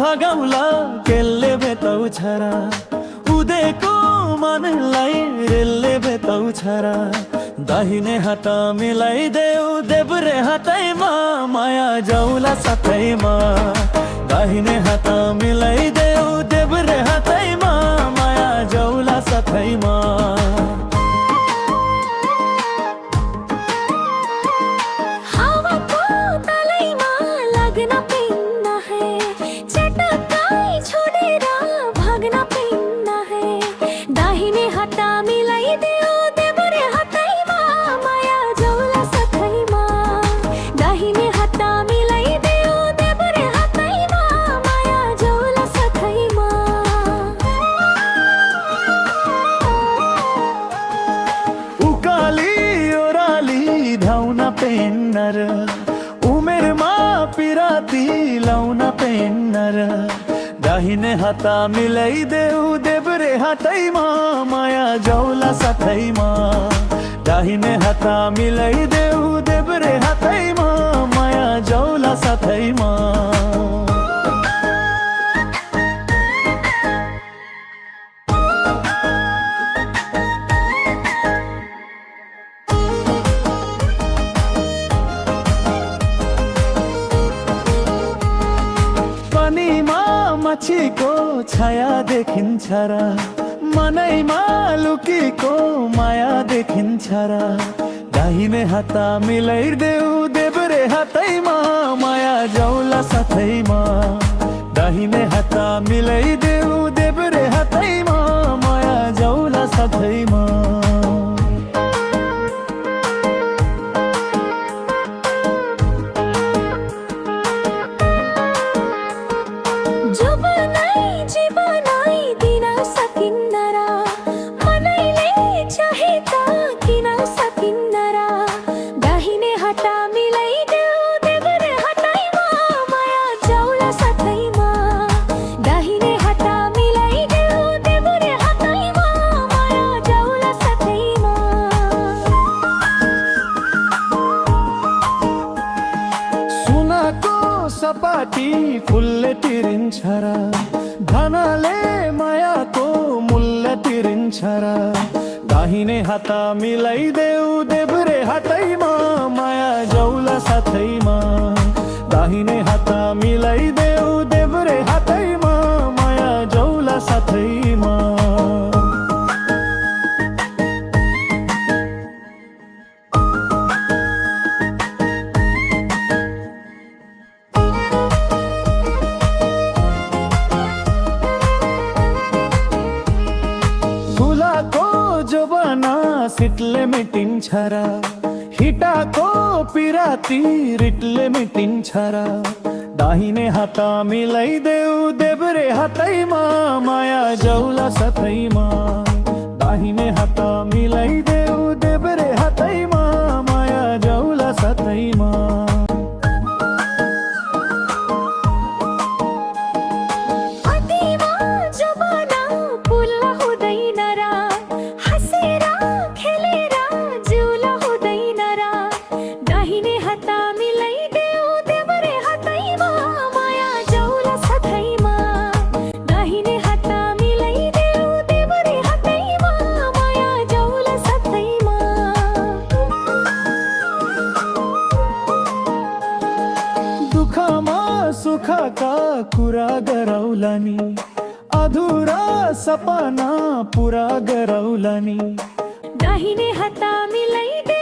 भगाउला केलले भेतौ छरा उदेको मनलाई रेलले भेतौ छरा दाहिने हात मिलाइदेऊ देब्रे हातैमा माया जाउला साथैमा दाहिने हात मिलाइदेऊ देब्रे हातैमा माया जाउला साथैमा पेन्नर उमेरमा पिराती लाउन पेन्नर दाहिने हात मिलाइदेऊ देब्रे हातैमा माया जाउला साथैमा दाहिने हात मिलाइदेऊ देब्रे हातैमा माया जाउला साथैमा माछीको छाया देखिन्छ र मनैमा लुकीको माया देखिन्छ र दाहिने हात मिलाइदेऊ देब्रे हातैमा माया जाउला साथैमा दाहिने हात मिलाइदेऊ देब्रे हातैमा माया जाउला साथैमा सपाटी फुलले तिरिन्छ र धनले मायाको मूल्य तिरिन्छ र दाहिने हात मिलाइदेऊ देब्रे हातैमा माया जाउला साथैमा दाहिने हात मिलाइदेऊ देब्रे हातैमा माया जाउला साथैमा सिटले मेटिन्छ र हिटाको पिराती रिटले मेटिन्छ र दाहिने हात मिलाइदेऊ देब्रे हातैमा माया जाउला साथैमा दाहिने हात मिलाइदेऊ देब्रे हातैमा माया जाउला साथैमा सुखका कुरा गरौला नि अधुरा सपना पुरा गरौला नि दाहिने हात मिलाइदे